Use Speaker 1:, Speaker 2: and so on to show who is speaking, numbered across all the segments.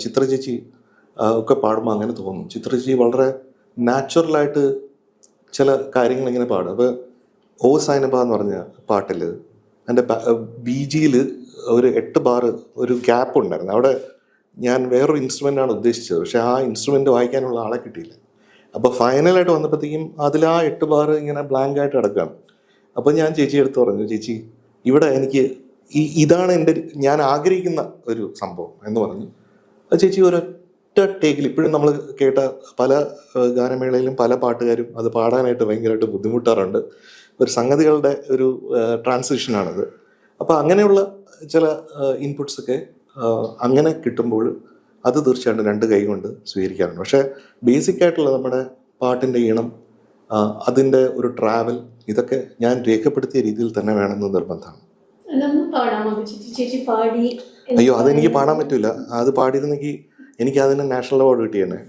Speaker 1: ചിത്ര ചേച്ചി ഒക്കെ പാടുമ്പോൾ അങ്ങനെ തോന്നും. ചിത്ര ചേച്ചി വളരെ നാച്ചുറലായിട്ട് ചില കാര്യങ്ങൾ ഇങ്ങനെ പാടും. അപ്പോൾ ഓ സൈനബ എന്ന് പറഞ്ഞ പാട്ടിൽ എൻ്റെ ബി ജിയിൽ ഒരു 8 ബാർ ഒരു ഗ്യാപ്പ് ഉണ്ടായിരുന്നു. അവിടെ ഞാൻ വേറൊരു ഇൻസ്ട്രുമെൻ്റാണ് ഉദ്ദേശിച്ചത്, പക്ഷെ ആ ഇൻസ്ട്രുമെൻ്റ് വായിക്കാനുള്ള ആളെ കിട്ടിയില്ല. അപ്പോൾ ഫൈനലായിട്ട് വന്നപ്പോഴത്തേക്കും അതിൽ ആ 8 ബാർ ഇങ്ങനെ ബ്ലാങ്ക് ആയിട്ട് കിടക്കുകയാണ്. അപ്പോൾ ഞാൻ ചേച്ചി എടുത്ത് പറഞ്ഞു, ചേച്ചി ഇവിടെ എനിക്ക് ഇതാണ് ഞാൻ ആഗ്രഹിക്കുന്ന ഒരു സംഭവം എന്ന് പറഞ്ഞു. അത് ചേച്ചി ഒരൊറ്റ ടേക്കിൽ, ഇപ്പോഴും നമ്മൾ കേട്ട പല ഗാനമേളയിലും പല പാട്ടുകാരും അത് പാടാനായിട്ട് ഭയങ്കരമായിട്ട് ബുദ്ധിമുട്ടാറുണ്ട്. ഒരു സംഗതികളുടെ ഒരു ട്രാൻസിഷനാണത്. അപ്പോൾ അങ്ങനെയുള്ള ചില ഇൻപുട്സൊക്കെ അങ്ങനെ കിട്ടുമ്പോൾ അത് തീർച്ചയായിട്ടും 2 കൈ കൊണ്ട് സ്വീകരിക്കാറുണ്ട്. പക്ഷേ ബേസിക് ആയിട്ടുള്ള നമ്മുടെ പാട്ടിൻ്റെ ഈണം, അതിൻ്റെ ഒരു ട്രാവൽ, ഇതൊക്കെ ഞാൻ രേഖപ്പെടുത്തിയ രീതിയിൽ തന്നെ വേണമെന്ന് നിർബന്ധമാണ്. അയ്യോ, അതെനിക്ക് പാടാൻ പറ്റില്ല. അത് പാടിയിരുന്നെങ്കിൽ എനിക്ക് അതിന് നാഷണൽ അവാർഡ് കിട്ടിയേനെ.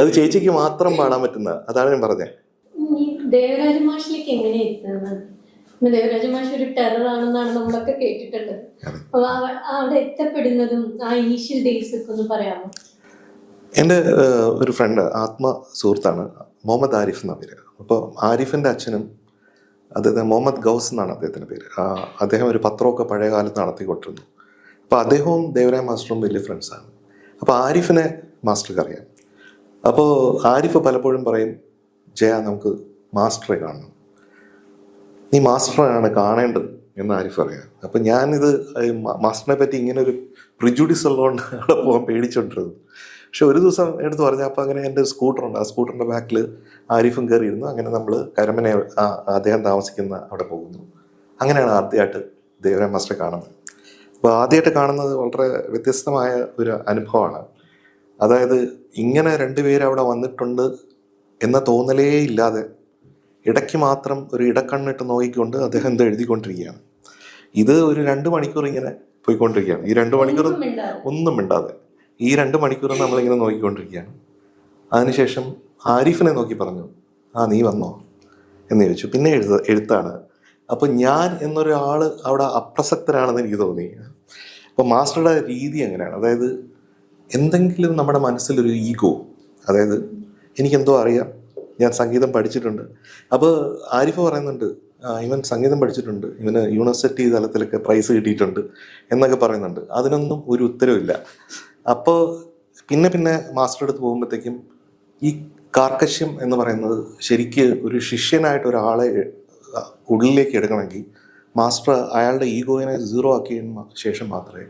Speaker 1: അത് ചേച്ചിക്ക് മാത്രം പാടാൻ പറ്റുന്ന, അതാണ് ഞാൻ പറഞ്ഞത്.
Speaker 2: ദേവരാജ മാഷിലേക്ക് എങ്ങനെ എത്തുന്നത്? ദേവരാജ മാഷ് ഒരു ടെറർ ആണെന്നാണ് നമ്മളൊക്കെ കേട്ടിട്ടുള്ളത്. അപ്പൊ അവിടെ എത്തപ്പെടുന്നതും ആ ഇനീഷ്യൽ ഡേയ്സ് ഒക്കെ ഒന്ന് പറയാമോ?
Speaker 1: എൻ്റെ ഒരു ഫ്രണ്ട്, ആത്മ സുഹൃത്താണ്, മുഹമ്മദ് ആരിഫ് എന്ന പേര്. അപ്പോൾ ആരിഫിൻ്റെ അച്ഛനും, അതായത് മുഹമ്മദ് ഗൗസ് എന്നാണ് അദ്ദേഹത്തിൻ്റെ പേര്. അദ്ദേഹം ഒരു പത്രമൊക്കെ പഴയ കാലത്ത് നടത്തിക്കൊണ്ടിരുന്നു. അപ്പോൾ അദ്ദേഹവും ദേവരായ മാസ്റ്ററും വലിയ ഫ്രണ്ട്സാണ്. അപ്പോൾ ആരിഫിനെ മാസ്റ്റർക്ക് അറിയാം. അപ്പോൾ ആരിഫ് പലപ്പോഴും പറയും, ജയ നമുക്ക് മാസ്റ്ററെ കാണണം, നീ മാസ്റ്ററാണ് കാണേണ്ടത് എന്ന് ആരിഫ് അറിയാം. അപ്പം ഞാനിത് മാസ്റ്ററിനെ പറ്റി ഇങ്ങനെ ഒരു പ്രിജുഡിസ് ഉള്ളതുകൊണ്ട് അവിടെ പോകാൻ പേടിച്ചോണ്ടിരുന്നു. പക്ഷെ ഒരു ദിവസം എടുത്ത് പറഞ്ഞാൽ, അപ്പോൾ അങ്ങനെ എൻ്റെ ഒരു സ്കൂട്ടറുണ്ട്, ആ സ്കൂട്ടറിൻ്റെ ബാക്കിൽ ആരിഫും കയറിയിരുന്നു. അങ്ങനെ നമ്മൾ കരമന, അദ്ദേഹം താമസിക്കുന്ന അവിടെ പോകുന്നു. അങ്ങനെയാണ് ആദ്യമായിട്ട് ദേവരായ മാസ്റ്ററെ കാണുന്നത്. അപ്പോൾ ആദ്യമായിട്ട് കാണുന്നത് വളരെ വ്യത്യസ്തമായ ഒരു അനുഭവമാണ്. അതായത് ഇങ്ങനെ 2 പേര് അവിടെ വന്നിട്ടുണ്ട് എന്ന തോന്നലേ ഇല്ലാതെ ഇടയ്ക്ക് മാത്രം ഒരു ഇടക്കണ്ണിട്ട് നോക്കിക്കൊണ്ട് അദ്ദേഹം എന്തോ എഴുതിക്കൊണ്ടിരിക്കുകയാണ്. ഇത് ഒരു 2 മണിക്കൂർ ഇങ്ങനെ പോയിക്കൊണ്ടിരിക്കുകയാണ്. ഈ 2 മണിക്കൂർ ഒന്നും മിണ്ടാതെ ഈ 2 മണിക്കൂർ നമ്മളിങ്ങനെ നോക്കിക്കൊണ്ടിരിക്കുകയാണ്. അതിനുശേഷം ആരിഫിനെ നോക്കി പറഞ്ഞു, നീ വന്നോ എന്ന് ചോദിച്ചു. പിന്നെ എഴുത്താണ്. അപ്പോൾ ഞാൻ എന്നൊരാൾ അവിടെ അപ്രസക്തരാണെന്ന് എനിക്ക് തോന്നി. അപ്പോൾ മാസ്റ്ററുടെ രീതി അങ്ങനെയാണ്. അതായത് എന്തെങ്കിലും നമ്മുടെ മനസ്സിലൊരു ഈഗോ, അതായത് എനിക്കെന്തോ അറിയാം, ഞാൻ സംഗീതം പഠിച്ചിട്ടുണ്ട്. അപ്പോൾ ആരിഫ് പറയുന്നുണ്ട്, ഇവൻ സംഗീതം പഠിച്ചിട്ടുണ്ട്, ഇവന് യൂണിവേഴ്സിറ്റി തലത്തിലൊക്കെ പ്രൈസ് കിട്ടിയിട്ടുണ്ട് എന്നൊക്കെ പറയുന്നുണ്ട്. അതിനൊന്നും ഒരു ഉത്തരവില്ല. അപ്പോൾ പിന്നെ മാസ്റ്റർ അടുത്ത് പോകുമ്പോഴത്തേക്കും ഈ കാർക്കശ്യം എന്ന് പറയുന്നത് ശരിക്ക് ഒരു ശിഷ്യനായിട്ട് ഒരാളെ ഉള്ളിലേക്ക് എടുക്കണമെങ്കിൽ മാസ്റ്റർ അയാളുടെ ഈഗോയിനെ 0 ആക്കിയതിന് ശേഷം മാത്രമേ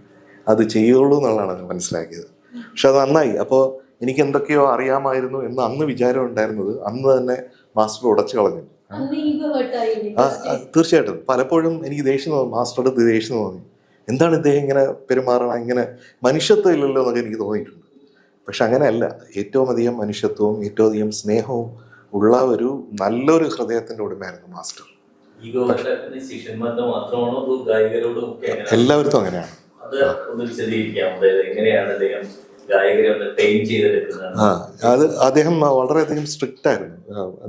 Speaker 1: അത് ചെയ്യുള്ളൂ എന്നുള്ളതാണ് ഞാൻ മനസ്സിലാക്കിയത്. പക്ഷെ അത് നന്നായി. അപ്പോൾ എനിക്ക് എന്തൊക്കെയോ അറിയാമായിരുന്നു എന്ന് അന്ന് വിചാരം ഉണ്ടായിരുന്നത് അന്ന് തന്നെ മാസ്റ്റർ ഉടച്ചു കളഞ്ഞു. തീർച്ചയായിട്ടും പലപ്പോഴും എനിക്ക് ദേഷ്യം തോന്നി, മാസ്റ്ററുടെ അടുത്ത് ദേഷ്യം തോന്നി. എന്താണ് ഇദ്ദേഹം ഇങ്ങനെ പെരുമാറണം, ഇങ്ങനെ മനുഷ്യത്വം ഇല്ലല്ലോ എന്നൊക്കെ എനിക്ക് തോന്നിയിട്ടുണ്ട്. പക്ഷെ അങ്ങനെയല്ല. ഏറ്റവും അധികം മനുഷ്യത്വവും ഏറ്റവും അധികം സ്നേഹവും ഉള്ള ഒരു നല്ലൊരു ഹൃദയത്തിന്റെ ഉടമയായിരുന്നു മാസ്റ്റർ. എല്ലാവർക്കും അങ്ങനെയാണ്. അത് അദ്ദേഹം വളരെയധികം സ്ട്രിക്റ്റ് ആയിരുന്നു.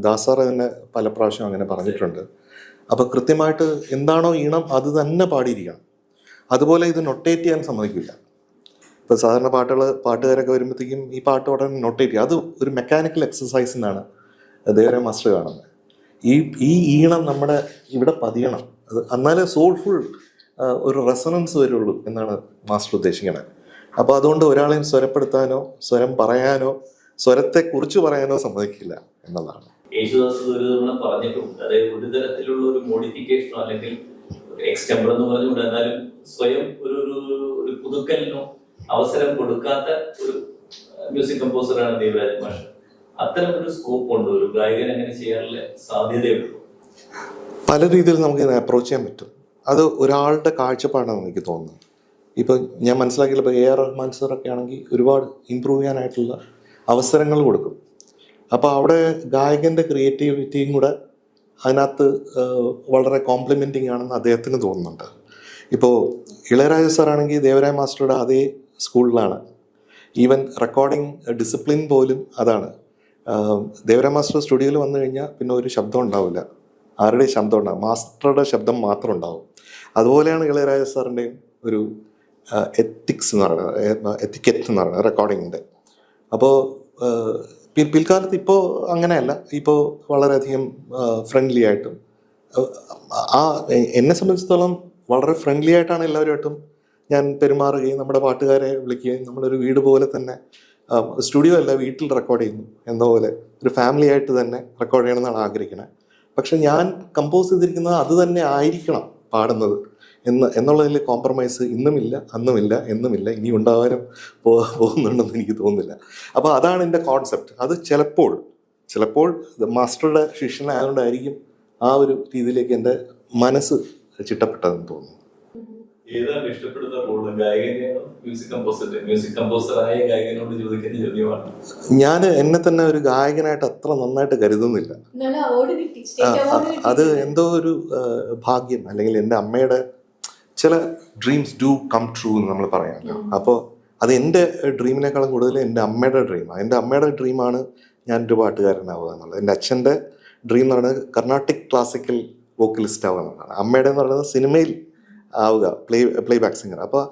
Speaker 1: ദാസാർ തന്നെ പല പ്രാവശ്യം അങ്ങനെ പറഞ്ഞിട്ടുണ്ട്. അപ്പൊ കൃത്യമായിട്ട് എന്താണോ ഈണം അത് തന്നെ പാടിയിരിക്കണം. അതുപോലെ ഇത് നൊട്ടേറ്റ് ചെയ്യാൻ സമ്മതിക്കില്ല. ഇപ്പൊ സാധാരണ പാട്ടുകാരൊക്കെ വരുമ്പോഴത്തേക്കും ഈ പാട്ട് ഉടനെ നൊട്ടേറ്റ് ചെയ്യുക, അത് ഒരു മെക്കാനിക്കൽ എക്സസൈസിനാണ് ദേവരായ മാസ്റ്റർ കാണുന്നത്. ഈ ഈണം നമ്മുടെ ഇവിടെ പതിയണം, അത് എന്നാലേ സോൾഫുൾ ഒരു റെസണൻസ് വരുള്ളൂ എന്നാണ് മാസ്റ്റർ ഉദ്ദേശിക്കുന്നത്. അപ്പോൾ അതുകൊണ്ട് ഒരാളെയും സ്വരപ്പെടുത്താനോ സ്വരം പറയാനോ സ്വരത്തെ കുറിച്ച് പറയാനോ സമ്മതിക്കില്ല എന്നതാണ്.
Speaker 3: യേശുദാസ് ഒരു തവണ പറഞ്ഞിട്ടുണ്ട്, അതായത് ഒരു തരത്തിലുള്ള ഒരു മോഡിഫിക്കേഷനോ അല്ലെങ്കിൽ എക്സ്റ്റംബർ എന്ന് പറഞ്ഞുകൊണ്ട് എന്നാലും സ്വയം ഒരു പുതുക്കലിനോ അവസരം കൊടുക്കാത്ത ഒരു മ്യൂസിക് കമ്പോസറാണ് ദേവരാജ മാഷ്. അത്തരം ഒരു സ്കോപ്പ് ഉണ്ട്, ഒരു ഗായകൻ അങ്ങനെ ചെയ്യാനുള്ള സാധ്യതയുള്ളൂ.
Speaker 1: പല രീതിയിൽ നമുക്ക് ഇതിനെ അപ്രോച്ച് ചെയ്യാൻ പറ്റും. അത് ഒരാളുടെ കാഴ്ചപ്പാടാണെന്ന് എനിക്ക് തോന്നുന്നത്. ഇപ്പം ഞാൻ മനസ്സിലാക്കിയില്ല, ഇപ്പോൾ AR റഹ്മാൻ സാറൊക്കെ ആണെങ്കിൽ ഒരുപാട് ഇമ്പ്രൂവ് ചെയ്യാനായിട്ടുള്ള അവസരങ്ങൾ കൊടുക്കും. അപ്പോൾ അവിടെ ഗായകൻ്റെ ക്രിയേറ്റിവിറ്റിയും കൂടെ അതിനകത്ത് വളരെ കോംപ്ലിമെൻറ്റിങ് ആണെന്ന് അദ്ദേഹത്തിന് തോന്നുന്നുണ്ട്. ഇപ്പോൾ ഇളയരാജ സാറാണെങ്കിൽ ദേവരായ മാസ്റ്ററുടെ അതേ സ്കൂളിലാണ്. ഈവൻ റെക്കോർഡിങ് ഡിസിപ്ലിൻ പോലും അതാണ്. ദേവരായ മാസ്റ്റർ സ്റ്റുഡിയോയിൽ വന്നു കഴിഞ്ഞാൽ പിന്നെ ഒരു ശബ്ദം ഉണ്ടാവില്ല, ആരുടെയും ശബ്ദം ഉണ്ടാവും, മാസ്റ്ററുടെ ശബ്ദം മാത്രം ഉണ്ടാവും. അതുപോലെയാണ് ഇളയരാജ സാറിൻ്റെയും ഒരു എത്തിക്സ് എന്ന് പറയുന്നത്, എത്തിക്കറ്റ് എന്ന് പറയുന്നത് റെക്കോർഡിങ്ങിൻ്റെ. അപ്പോൾ പിൽക്കാലത്ത് ഇപ്പോൾ അങ്ങനെയല്ല, ഇപ്പോൾ വളരെയധികം ഫ്രണ്ട്ലി ആയിട്ടും ആ എന്നെ സംബന്ധിച്ചിടത്തോളം വളരെ ഫ്രണ്ട്ലി ആയിട്ടാണ് എല്ലാവരുമായിട്ടും ഞാൻ പെരുമാറുകയും നമ്മുടെ പാട്ടുകാരെ വിളിക്കുകയും നമ്മളൊരു വീട് പോലെ തന്നെ, സ്റ്റുഡിയോ അല്ല വീട്ടിൽ റെക്കോർഡ് ചെയ്യുന്നു എന്ന പോലെ ഒരു ഫാമിലി ആയിട്ട് തന്നെ റെക്കോർഡ് ചെയ്യണമെന്നാണ് ആഗ്രഹിക്കുന്നത്. പക്ഷെ ഞാൻ കമ്പോസ് ചെയ്തിരിക്കുന്നത് അത് തന്നെ ആയിരിക്കണം പാടുന്നത് എന്നുള്ളതിൽ കോംപ്രമൈസ് ഇന്നുമില്ല, അന്നുമില്ല, എന്നുമില്ല, ഇനി ഉണ്ടാകാനും പോകുന്നുണ്ടെന്ന് എനിക്ക് തോന്നുന്നില്ല. അപ്പോൾ അതാണ് എൻ്റെ കോൺസെപ്റ്റ്. അത് ചിലപ്പോൾ മാസ്റ്ററുടെ ശിഷ്യനായതുകൊണ്ടായിരിക്കും ആ ഒരു രീതിയിലേക്ക് എൻ്റെ മനസ്സ് ചിട്ടപ്പെട്ടതെന്ന് തോന്നുന്നു.
Speaker 3: ഏതാണ് ഇഷ്ടപ്പെടുന്ന റോള്, ഗായകനെയാണോ മ്യൂസിക് കമ്പോസറായ ഗായകനോട് ചോദിക്കുന്ന ചോദ്യമാണ്.
Speaker 1: ഞാൻ എന്നെ തന്നെ ഒരു ഗായകനായിട്ട് അത്ര നന്നായിട്ട് കരുതുന്നില്ല.
Speaker 2: നല്ല award കിട്ടി, state award കിട്ടി.
Speaker 1: അത് എന്തോ ഒരു ഭാഗ്യം, അല്ലെങ്കിൽ എൻ്റെ അമ്മയുടെ ചില ഡ്രീംസ് ഡു കം ട്രൂ എന്ന് നമ്മൾ പറയാമല്ലോ. അപ്പോൾ അത് എൻ്റെ ഡ്രീമിനേക്കാളും കൂടുതൽ എൻ്റെ അമ്മയുടെ ഡ്രീമാണ്. എൻ്റെ അമ്മയുടെ ഡ്രീമാണ് ഞാൻ ഒരു പാട്ടുകാരനാവുക എന്നുള്ളത്. എൻ്റെ അച്ഛൻ്റെ ഡ്രീം എന്ന് പറയുന്നത് കർണാട്ടിക് ക്ലാസിക്കൽ വോക്കലിസ്റ്റ് ആവുക എന്നുള്ളതാണ്. അമ്മയുടെ എന്ന് പറയുന്നത് സിനിമയിൽ ആവുക, പ്ലേ ബാക്ക് സിംഗർ. അപ്പോൾ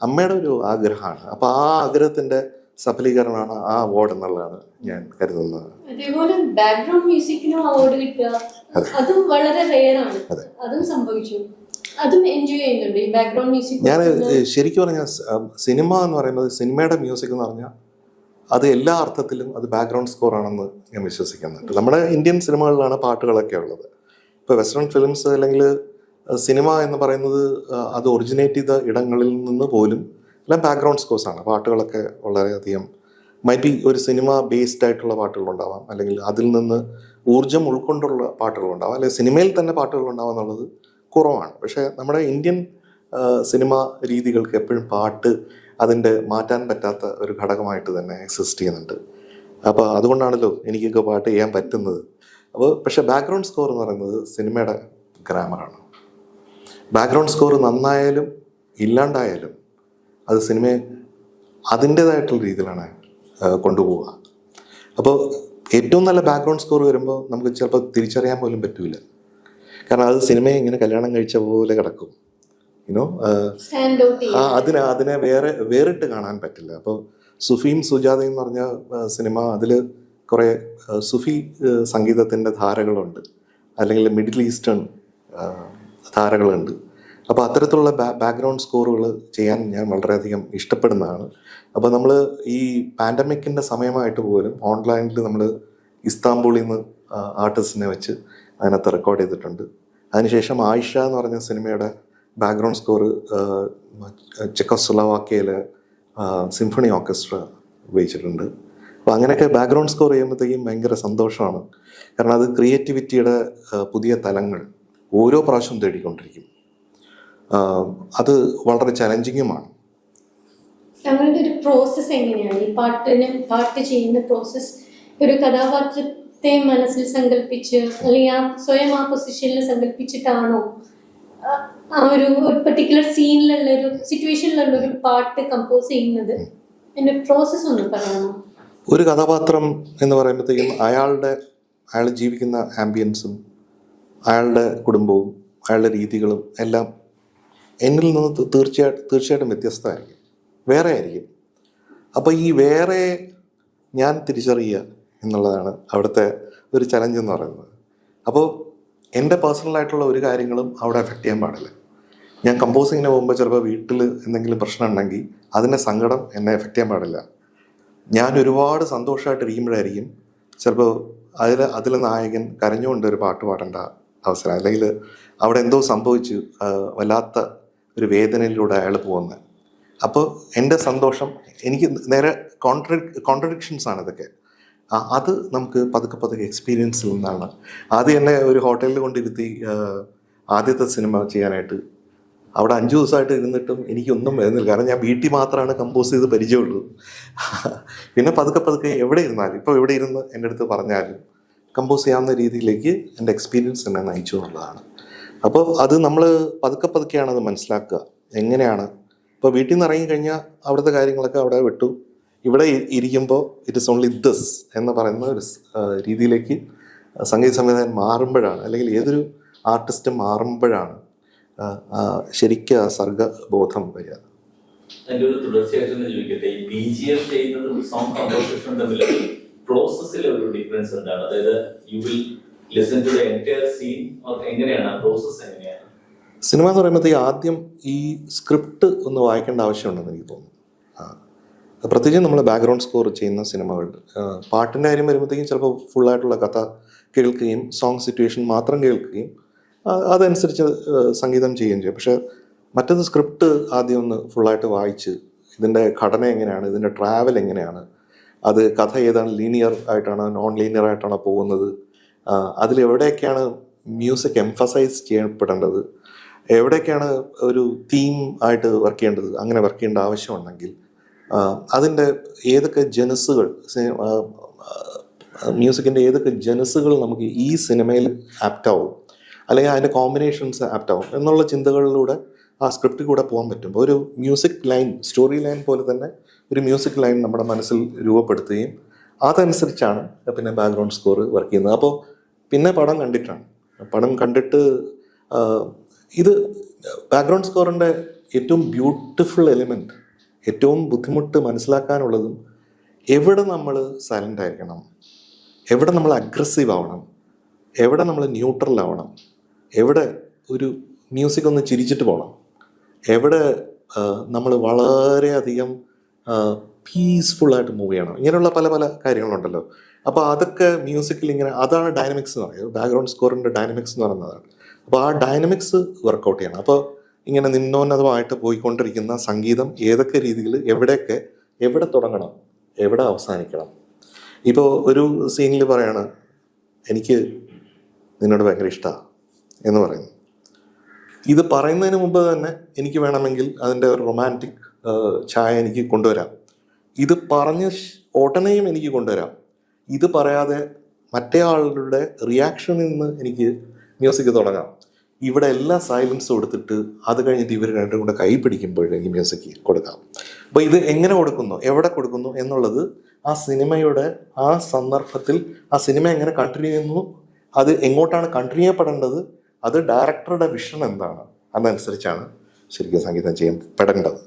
Speaker 1: അമ്മയുടെ ഒരു ആഗ്രഹമാണ്. അപ്പോൾ ആ ആഗ്രഹത്തിൻ്റെ സഫലീകരണമാണ് ആ അവാർഡ് എന്നുള്ളതാണ് ഞാൻ കരുതുന്നത്.
Speaker 2: അതേപോലെ ബാക്ക്ഗ്രൗണ്ട് മ്യൂസിക്കിനും അവാർഡ് കിട്ടുക, അതും വളരെ റെയർ ആണ്. അതും സംഭവിച്ചു, അതും എൻജോയ് ചെയ്യുന്നുണ്ട് ഈ ബാക്ക്ഗ്രൗണ്ട് മ്യൂസിക്.
Speaker 1: ഞാൻ ശരിക്കും പറഞ്ഞാൽ സിനിമ എന്ന് പറയുന്നത്, സിനിമയുടെ മ്യൂസിക് എന്ന് പറഞ്ഞാൽ അത് എല്ലാ അർത്ഥത്തിലും അത് ബാക്ക്ഗ്രൗണ്ട് സ്കോർ ആണെന്ന് ഞാൻ വിശ്വസിക്കുന്നുണ്ട്. നമ്മുടെ ഇന്ത്യൻ സിനിമകളിലാണ് പാട്ടുകളൊക്കെ ഉള്ളത്. ഇപ്പോൾ വെസ്റ്റേൺ ഫിലിംസ് അല്ലെങ്കിൽ സിനിമ എന്ന് പറയുന്നത് അത് ഒറിജിനേറ്റ് ചെയ്ത ഇടങ്ങളിൽ നിന്ന് പോലും എല്ലാം ബാക്ക്ഗ്രൗണ്ട് സ്കോർസ് ആണ്. പാട്ടുകളൊക്കെ വളരെയധികം മൈറ്റ് ബി ഒരു സിനിമ ബേസ്ഡ് ആയിട്ടുള്ള പാട്ടുകളുണ്ടാവാം, അല്ലെങ്കിൽ അതിൽ നിന്ന് ഊർജം ഉൾക്കൊണ്ടുള്ള പാട്ടുകളുണ്ടാവാം, അല്ലെങ്കിൽ സിനിമയിൽ തന്നെ പാട്ടുകളുണ്ടാവാം എന്നുള്ളത് കുറവാണ്. പക്ഷേ നമ്മുടെ ഇന്ത്യൻ സിനിമ രീതികൾക്ക് എപ്പോഴും പാട്ട് അതിൻ്റെ മാറ്റാൻ പറ്റാത്ത ഒരു ഘടകമായിട്ട് തന്നെ എക്സിസ്റ്റ് ചെയ്യുന്നുണ്ട്. അപ്പോൾ അതുകൊണ്ടാണല്ലോ എനിക്കൊക്കെ പാട്ട് ചെയ്യാൻ പറ്റുന്നത്. അപ്പോൾ പക്ഷേ ബാക്ക്ഗ്രൗണ്ട് സ്കോർ എന്ന് പറയുന്നത് സിനിമയുടെ ഗ്രാമറാണ്. ബാക്ക്ഗ്രൗണ്ട് സ്കോർ നന്നായാലും ഇല്ലാണ്ടായാലും അത് സിനിമയെ അതിൻ്റേതായിട്ടുള്ള രീതിയിലാണ് കൊണ്ടുപോവുക. അപ്പോൾ ഏറ്റവും നല്ല ബാക്ക്ഗ്രൗണ്ട് സ്കോർ വരുമ്പോൾ നമുക്ക് ചിലപ്പോൾ തിരിച്ചറിയാൻ പോലും പറ്റില്ല. കാരണം അത് സിനിമയെ ഇങ്ങനെ കല്യാണം കഴിച്ച പോലെ കിടക്കും. അതിനെ വേറിട്ട് കാണാൻ പറ്റില്ല. അപ്പോൾ സുഫിയും സുജാതയും എന്ന് പറഞ്ഞ സിനിമ, അതിൽ കുറേ സുഫി സംഗീതത്തിൻ്റെ ധാരകളുണ്ട്, അല്ലെങ്കിൽ മിഡിൽ ഈസ്റ്റേൺ ധാരകളുണ്ട്. അപ്പോൾ അത്തരത്തിലുള്ള ബാക്ക്ഗ്രൗണ്ട് സ്കോറുകൾ ചെയ്യാൻ ഞാൻ വളരെയധികം ഇഷ്ടപ്പെടുന്നതാണ്. അപ്പോൾ നമ്മൾ ഈ പാൻഡമിക്കിൻ്റെ സമയമായിട്ട് പോലും ഓൺലൈനിൽ നമ്മൾ ഇസ്താംബൂളിൽ നിന്ന് ആർട്ടിസ്റ്റിനെ വെച്ച് അതിനകത്ത് റെക്കോർഡ് ചെയ്തിട്ടുണ്ട്. അതിനുശേഷം ആയിഷ എന്ന് പറഞ്ഞ സിനിമയുടെ ബാക്ക്ഗ്രൗണ്ട് സ്കോർ ചെക്കോസ്ലോവാക്യയിലെ സിംഫണി ഓർക്കസ്ട്ര ഉപയോഗിച്ചിട്ടുണ്ട്. അപ്പോൾ അങ്ങനെയൊക്കെ ബാക്ക്ഗ്രൗണ്ട് സ്കോർ ചെയ്യുമ്പോഴത്തേക്കും ഭയങ്കര സന്തോഷമാണ്. കാരണം അത് ക്രിയേറ്റിവിറ്റിയുടെ പുതിയ തലങ്ങൾ ഓരോ പ്രാവശ്യം തേടിക്കൊണ്ടിരിക്കും. അത് വളരെ ചലഞ്ചിങ്ങുമാണ്.
Speaker 2: നമ്മളുടെ ഒരു പ്രോസസ്സ് എങ്ങനെയാണ് ഈ പാട്ട് ചെയ്യുന്ന പ്രോസസ്സ്? ഒരു കഥാപാത്രത്തെ മനസ്സിൽ സങ്കല്പിച്ച്, അല്ലെങ്കിൽ സ്വയം ആ പൊസിഷനിൽ സങ്കല്പിച്ചിട്ടാണോ ആ ഒരു പെർട്ടിക്കുലർ സീനിലുള്ള ഒരു സിറ്റുവേഷനിലുള്ള ഒരു പാട്ട് കമ്പോസ് ചെയ്യുന്നത്? അതിന്റെ പ്രോസസ്സ് ഒന്ന് പറയാമോ?
Speaker 1: ഒരു കഥാപാത്രം എന്ന് പറയുമ്പോഴത്തേക്കും അയാൾ ജീവിക്കുന്ന ആംബിയൻസും അയാളുടെ കുടുംബവും അയാളുടെ രീതികളും എല്ലാം എന്നിൽ നിന്ന് തീർച്ചയായിട്ടും വ്യത്യസ്തമായിരിക്കും, വേറെ ആയിരിക്കും. അപ്പോൾ ഈ വേറെ ഞാൻ തിരിച്ചറിയുക എന്നുള്ളതാണ് അവിടുത്തെ ഒരു ചലഞ്ച് എന്ന് പറയുന്നത്. അപ്പോൾ എൻ്റെ പേഴ്സണലായിട്ടുള്ള ഒരു കാര്യങ്ങളും അവിടെ എഫക്റ്റ് ചെയ്യാൻ പാടില്ല. ഞാൻ കമ്പോസിങ്ങിന് പോകുമ്പോൾ ചിലപ്പോൾ വീട്ടിൽ എന്തെങ്കിലും പ്രശ്നം ഉണ്ടെങ്കിൽ അതിൻ്റെ സങ്കടം എന്നെ എഫക്റ്റ് ചെയ്യാൻ പാടില്ല. ഞാൻ ഒരുപാട് സന്തോഷമായിട്ടിരിക്കുമ്പോഴായിരിക്കും ചിലപ്പോൾ അതിലെ നായകൻ കരഞ്ഞുകൊണ്ട് ഒരു പാട്ട് പാടേണ്ട അവസരം, അല്ലെങ്കിൽ അവിടെ എന്തോ സംഭവിച്ചു വല്ലാത്ത ഒരു വേദനയിലൂടെ അയാൾ പോകുന്നത്. അപ്പോൾ എൻ്റെ സന്തോഷം എനിക്ക് നേരെ കോൺട്രഡിക്ഷൻസ് ആണ് ഇതൊക്കെ. അത് നമുക്ക് പതുക്കെ എക്സ്പീരിയൻസിൽ നിന്നാണ്. ആദ്യം എന്നെ ഒരു ഹോട്ടലിൽ കൊണ്ടിരുത്തി ആദ്യത്തെ സിനിമ ചെയ്യാനായിട്ട് അവിടെ 5 ദിവസമായിട്ട് ഇരുന്നിട്ടും എനിക്കൊന്നും വരുന്നില്ല. കാരണം ഞാൻ വീട്ടിൽ മാത്രമാണ് കമ്പോസ് ചെയ്ത് പരിചയമുള്ളൂ. പിന്നെ പതുക്കെ എവിടെ ഇരുന്നാലും, ഇപ്പോൾ എവിടെ ഇരുന്ന് എൻ്റെ അടുത്ത് പറഞ്ഞാലും കമ്പോസ് ചെയ്യാവുന്ന രീതിയിലേക്ക് എൻ്റെ എക്സ്പീരിയൻസ് എന്നെ നയിച്ചു എന്നുള്ളതാണ്. അപ്പോൾ അത് നമ്മൾ പതുക്കെയാണ് അത് മനസ്സിലാക്കുക എങ്ങനെയാണ്. ഇപ്പോൾ വീട്ടിൽ നിന്ന് ഇറങ്ങിക്കഴിഞ്ഞാൽ അവിടുത്തെ കാര്യങ്ങളൊക്കെ അവിടെ വിട്ടു, ഇവിടെ ഇരിക്കുമ്പോൾ ഇറ്റ് ഇസ് ഓൺലി ദിസ് എന്ന് പറയുന്ന ഒരു രീതിയിലേക്ക് സംഗീത സംവിധാനം മാറുമ്പോഴാണ്, അല്ലെങ്കിൽ ഏതൊരു ആർട്ടിസ്റ്റ് മാറുമ്പോഴാണ് ശരിക്കും ആ സർഗബോധം വരിക.
Speaker 3: അതിന്റെ ഒരു തുടർച്ചയായിട്ട് തന്നെ ചോദിക്കട്ടെ, ഈ BGM ചെയ്യുന്നതും സോങ് കമ്പോസിഷനും തമ്മിൽ പ്രോസസ്സിൽ ഒരു ഡിഫറൻസ് എന്താണ്? അതായത് you will listen to the entire scene, എങ്ങനെയാണ് പ്രോസസ്സ് എങ്ങനെയാണ്?
Speaker 1: സിനിമ എന്ന് പറയുമ്പോഴത്തേക്ക് ആദ്യം ഈ സ്ക്രിപ്റ്റ് ഒന്ന് വായിക്കേണ്ട ആവശ്യമുണ്ടെന്ന് എനിക്ക് തോന്നുന്നു. പ്രത്യേകിച്ച് നമ്മൾ ബാക്ക്ഗ്രൗണ്ട് സ്കോർ ചെയ്യുന്ന സിനിമകൾ, പാട്ടിൻ്റെ കാര്യം വരുമ്പോഴത്തേക്കും ചിലപ്പോൾ ഫുള്ളായിട്ടുള്ള കഥ കേൾക്കുകയും സോങ് സിറ്റുവേഷൻ മാത്രം കേൾക്കുകയും അതനുസരിച്ച് സംഗീതം ചെയ്യുകയും ചെയ്യും. പക്ഷേ മറ്റത് സ്ക്രിപ്റ്റ് ആദ്യം ഒന്ന് ഫുള്ളായിട്ട് വായിച്ച് ഇതിൻ്റെ ഘടന എങ്ങനെയാണ്, ഇതിൻ്റെ ട്രാവൽ എങ്ങനെയാണ്, അത് കഥ ഏതാണ്, ലീനിയർ ആയിട്ടാണോ നോൺ ലീനിയർ ആയിട്ടാണോ പോകുന്നത്, അതിലെവിടെയൊക്കെയാണ് മ്യൂസിക് എംഫസൈസ് ചെയ്യപ്പെടേണ്ടത്, എവിടെയൊക്കെയാണ് ഒരു തീം ആയിട്ട് വർക്ക് ചെയ്യേണ്ടത്, അങ്ങനെ വർക്ക് ചെയ്യേണ്ട ആവശ്യമുണ്ടെങ്കിൽ അതിൻ്റെ ഏതൊക്കെ ജനസുകൾ, മ്യൂസിക്കിൻ്റെ ഏതൊക്കെ ജനസുകൾ നമുക്ക് ഈ സിനിമയിൽ ആപ്റ്റാവും, അല്ലെങ്കിൽ അതിൻ്റെ കോമ്പിനേഷൻസ് ആപ്റ്റാവും എന്നുള്ള ചിന്തകളിലൂടെ ആ സ്ക്രിപ്റ്റിൽ കൂടെ പോകാൻ പറ്റും. ഒരു മ്യൂസിക് ലൈൻ, സ്റ്റോറി ലൈൻ പോലെ തന്നെ ഒരു മ്യൂസിക് ലൈൻ നമ്മുടെ മനസ്സിൽ രൂപപ്പെടുത്തുകയും അതനുസരിച്ചാണ് പിന്നെ ബാക്ക്ഗ്രൗണ്ട് സ്കോർ വർക്ക് ചെയ്യുന്നത്. അപ്പോൾ പിന്നെ പടം കണ്ടിട്ടാണ്, പടം കണ്ടിട്ട് ഇത് ബാക്ക്ഗ്രൗണ്ട് സ്കോറിൻ്റെ ഏറ്റവും ബ്യൂട്ടിഫുൾ എലിമെൻറ്റ്, ഏറ്റവും ബുദ്ധിമുട്ട് മനസ്സിലാക്കാനുള്ളതും എവിടെ നമ്മൾ സൈലൻ്റ് ആയിരിക്കണം, എവിടെ നമ്മൾ അഗ്രസീവ് ആവണം, എവിടെ നമ്മൾ ന്യൂട്രൽ ആവണം, എവിടെ ഒരു മ്യൂസിക് ഒന്ന് ചിരിച്ചിട്ട് പോകണം, എവിടെ നമ്മൾ വളരെയധികം പീസ്ഫുള്ളായിട്ട് മൂവ് ചെയ്യണം, ഇങ്ങനെയുള്ള പല പല കാര്യങ്ങളുണ്ടല്ലോ. അപ്പോൾ അതൊക്കെ മ്യൂസിക്കിൽ ഇങ്ങനെ, അതാണ് ഡൈനമിക്സ് എന്ന് പറയുന്നത്. ബാക്ക്ഗ്രൗണ്ട് സ്കോറിൻ്റെ ഡൈനമിക്സ് എന്ന് പറയുന്നതാണ്. അപ്പോൾ ആ ഡൈനമിക്സ് വർക്കൗട്ട് ചെയ്യണം. അപ്പോൾ ഇങ്ങനെ നിമ്നോന്നതമായിട്ട് പോയിക്കൊണ്ടിരിക്കുന്ന സംഗീതം ഏതൊക്കെ രീതിയിൽ, എവിടെയൊക്കെ, എവിടെ തുടങ്ങണം, എവിടെ അവസാനിക്കണം. ഇപ്പോൾ ഒരു സീനിൽ പറയാണ്, എനിക്ക് നിന്നോട് ഭയങ്കര ഇഷ്ടമാണ് എന്ന് പറയുന്നു. ഇത് പറയുന്നതിന് മുമ്പ് തന്നെ എനിക്ക് വേണമെങ്കിൽ അതിൻ്റെ ഒരു റൊമാൻറ്റിക് ഛായ എനിക്ക് കൊണ്ടുവരാം. ഇത് പറഞ്ഞ് ഉടനെയും എനിക്ക് കൊണ്ടുവരാം. ഇത് പറയാതെ മറ്റേ ആളുടെ റിയാക്ഷനിൽ നിന്ന് എനിക്ക് മ്യൂസിക് തുടങ്ങാം. ഇവിടെ എല്ലാ സൈലൻസും കൊടുത്തിട്ട് അത് കഴിഞ്ഞിട്ട് ഇവർ രണ്ടും കൂടെ കൈ പിടിക്കുമ്പോഴേക്ക് മ്യൂസിക് കൊടുക്കാം. അപ്പോൾ ഇത് എങ്ങനെ കൊടുക്കുന്നു, എവിടെ കൊടുക്കുന്നു എന്നുള്ളത് ആ സിനിമയുടെ ആ സന്ദർഭത്തിൽ ആ സിനിമ എങ്ങനെ കണ്ടിന്യൂ ചെയ്യുന്നു, അത് എങ്ങോട്ടാണ് കണ്ടിന്യൂ ചെയ്യപ്പെടേണ്ടത്, അത് ഡയറക്ടറുടെ വിഷൻ എന്താണ്, അതനുസരിച്ചാണ് ശരിക്കും സംഗീതം ചെയ്യപ്പെടേണ്ടത്.